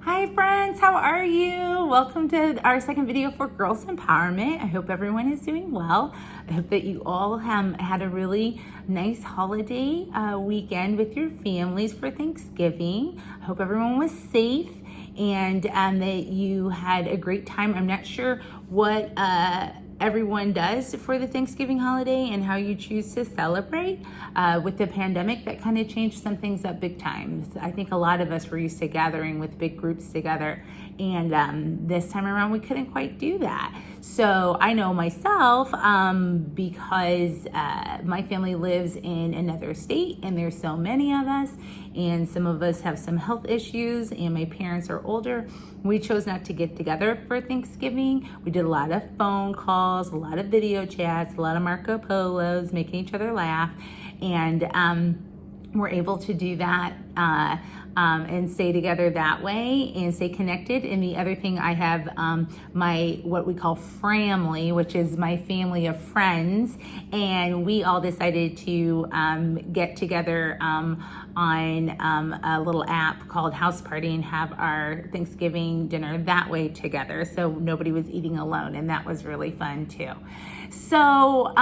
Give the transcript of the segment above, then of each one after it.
Hi friends, how are you? Welcome to our second video for Girls Empowerment. I hope everyone is doing well. I hope that you all had a really nice holiday weekend with your families for Thanksgiving. I hope everyone was safe and that you had a great time. I'm not sure what everyone does for the Thanksgiving holiday and how you choose to celebrate. With the pandemic, that kind of changed some things up big time. I think a lot of us were used to gathering with big groups together, and this time around we couldn't quite do that. So I know myself, because my family lives in another state and there's so many of us, and some of us have some health issues and my parents are older. We chose not to get together for Thanksgiving. We did a lot of phone calls, a lot of video chats, a lot of Marco Polos, making each other laugh, and we're able to do that and stay together that way and stay connected. And the other thing, I have my what we call Framily, which is my family of friends, and we all decided to get together on a little app called House Party and have our Thanksgiving dinner that way together, so nobody was eating alone, and that was really fun too. So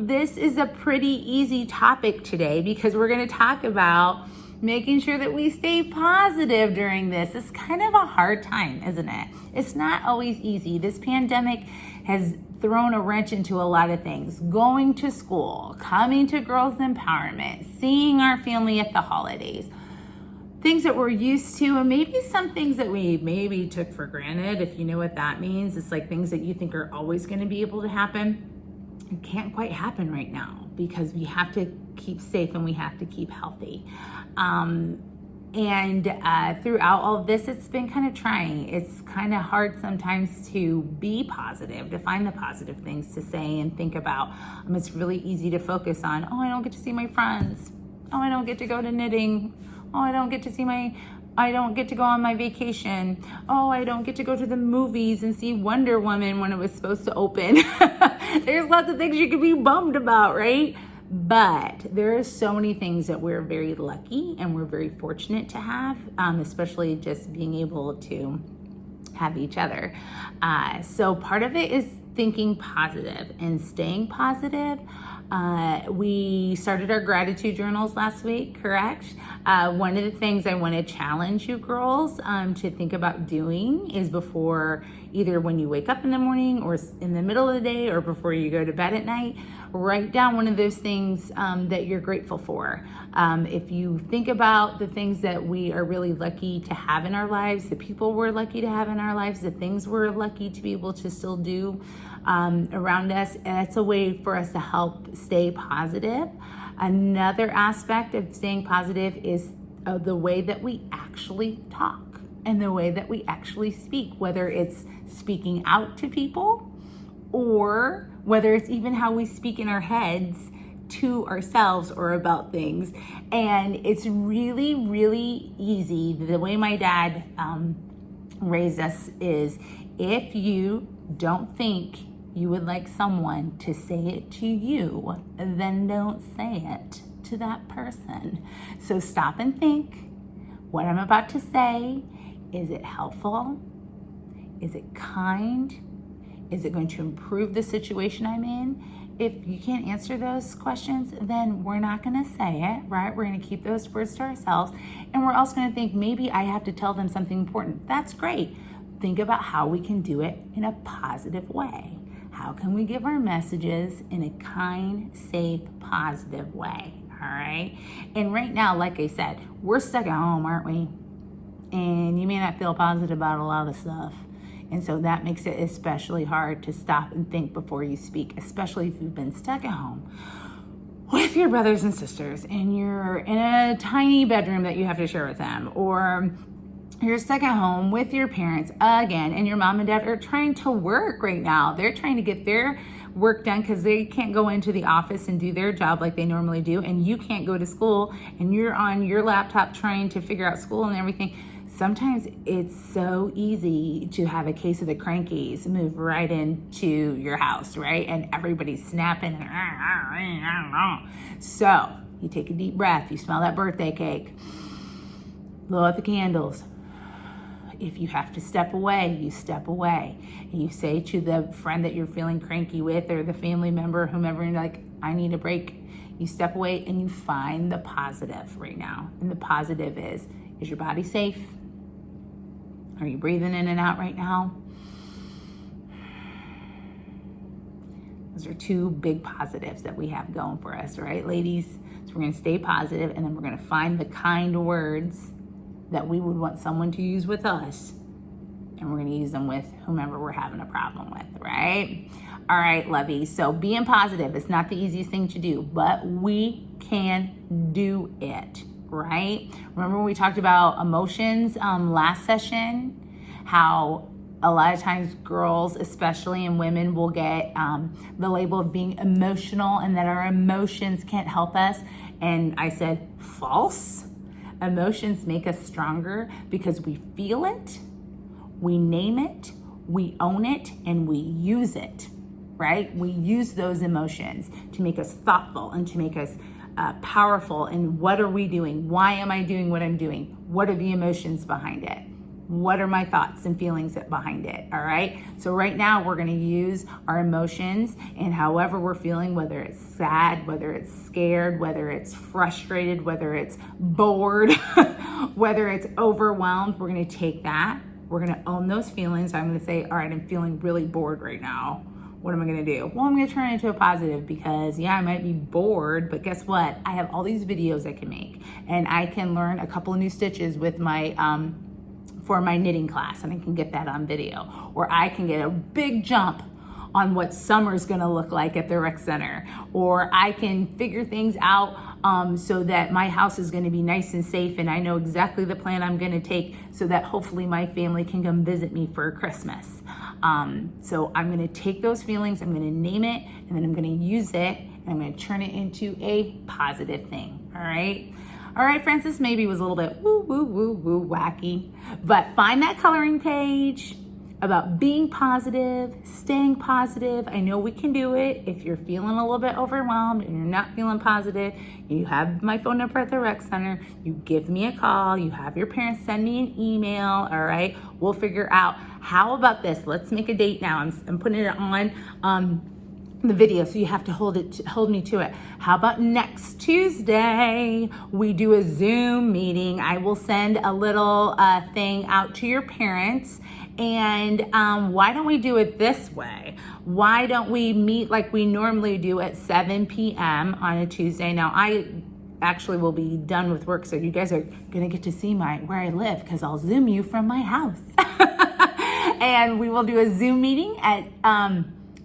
this is a pretty easy topic today because we're going to talk about making sure that we stay positive during this. It's kind of a hard time, isn't it? It's not always easy. This pandemic has thrown a wrench into a lot of things. Going to school, coming to Girls Empowerment, seeing our family at the holidays, things that we're used to, and maybe some things that we maybe took for granted, if you know what that means. It's like things that you think are always going to be able to happen. It can't quite happen right now because we have to keep safe and we have to keep healthy. Throughout all of this, it's been kind of trying. It's kind of hard sometimes to be positive, to find the positive things to say and think about. It's really easy to focus on, oh, I don't get to see my friends. Oh, I don't get to go to knitting. Oh, I don't get to go on my vacation. Oh, I don't get to go to the movies and see Wonder Woman when it was supposed to open. There's lots of things you could be bummed about, right? But there are so many things that we're very lucky and we're very fortunate to have, especially just being able to have each other. So part of it is thinking positive and staying positive. We started our gratitude journals last week, correct? One of the things I want to challenge you girls to think about doing is before, either when you wake up in the morning or in the middle of the day or before you go to bed at night, write down one of those things that you're grateful for. If you think about the things that we are really lucky to have in our lives, the people we're lucky to have in our lives, the things we're lucky to be able to still do around us, that's a way for us to help stay positive. Another aspect of staying positive is the way that we actually talk and the way that we actually speak, whether it's speaking out to people or whether it's even how we speak in our heads to ourselves or about things. And it's really, really easy. The way my dad raised us is, if you don't think you would like someone to say it to you, then don't say it to that person. So stop and think, what I'm about to say, is it helpful? Is it kind? Is it going to improve the situation I'm in? If you can't answer those questions, then we're not going to say it, right? We're going to keep those words to ourselves. And we're also going to think, maybe I have to tell them something important. That's great. Think about how we can do it in a positive way. How can we give our messages in a kind, safe, positive way? All right. And right now, like I said, we're stuck at home, aren't we? And you may not feel positive about a lot of stuff. And so that makes it especially hard to stop and think before you speak, especially if you've been stuck at home with your brothers and sisters and you're in a tiny bedroom that you have to share with them, or you're stuck at home with your parents again, and your mom and dad are trying to work right now. They're trying to get their work done because they can't go into the office and do their job like they normally do, and you can't go to school, and you're on your laptop trying to figure out school and everything. Sometimes it's so easy to have a case of the crankies move right into your house, right? And everybody's snapping. So you take a deep breath, you smell that birthday cake, blow out the candles, If you have to step away, you step away. And you say to the friend that you're feeling cranky with, or the family member, whomever, you're like, I need a break. You step away and you find the positive right now. And the positive is your body safe? Are you breathing in and out right now? Those are two big positives that we have going for us, right, ladies? So we're going to stay positive, and then we're going to find the kind words that we would want someone to use with us, and we're going to use them with whomever we're having a problem with, right? All right, lovies. So being positive is not the easiest thing to do, but we can do it, right? Remember when we talked about emotions last session, how a lot of times girls, especially, and women will get the label of being emotional and that our emotions can't help us. And I said, false. Emotions make us stronger because we feel it, we name it, we own it, and we use it, right? We use those emotions to make us thoughtful and to make us powerful. And what are we doing? Why am I doing what I'm doing? What are the emotions behind it? What are my thoughts and feelings behind it? All right. So right now we're going to use our emotions, and however we're feeling, whether it's sad, whether it's scared, whether it's frustrated, whether it's bored, whether it's overwhelmed, we're going to take that. We're going to own those feelings. I'm going to say, all right, I'm feeling really bored right now. What am I going to do? Well, I'm going to turn it into a positive because, yeah, I might be bored, but guess what? I have all these videos I can make, and I can learn a couple of new stitches with my, for my knitting class, and I can get that on video. Or I can get a big jump on what summer's gonna look like at the rec center. Or I can figure things out so that my house is gonna be nice and safe, and I know exactly the plan I'm gonna take so that hopefully my family can come visit me for Christmas. So I'm gonna take those feelings, I'm gonna name it, and then I'm gonna use it, and I'm gonna turn it into a positive thing, all right? All right, friends, this maybe was a little bit woo, wacky, but find that coloring page about being positive, staying positive. I know we can do it. If you're feeling a little bit overwhelmed and you're not feeling positive, you have my phone number at the rec center. You give me a call. You have your parents send me an email, all right? We'll figure out, how about this? Let's make a date now. I'm putting it on the video, so you have to hold me to it. How about next Tuesday we do a Zoom meeting? I will send a little thing out to your parents, and why don't we do it this way? Why don't we meet like we normally do at 7 p.m. on a Tuesday? Now I actually will be done with work, so you guys are gonna get to see where I live, because I'll Zoom you from my house. And we will do a Zoom meeting at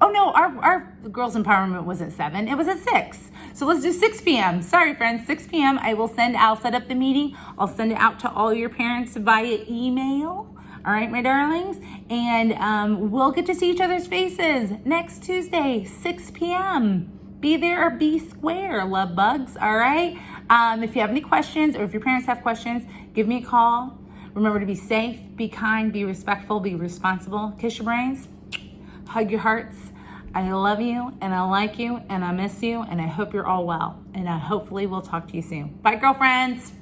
oh no, our girls empowerment was at 7. It was at 6. So let's do 6 p.m. Sorry, friends, 6 p.m. I'll set up the meeting. I'll send it out to all your parents via email. All right, my darlings. And we'll get to see each other's faces next Tuesday, 6 p.m. Be there or be square, love bugs. All right. If you have any questions, or if your parents have questions, give me a call. Remember to be safe, be kind, be respectful, be responsible. Kiss your brains. Hug your hearts. I love you, and I like you, and I miss you, and I hope you're all well. And hopefully we'll talk to you soon. Bye, girlfriends.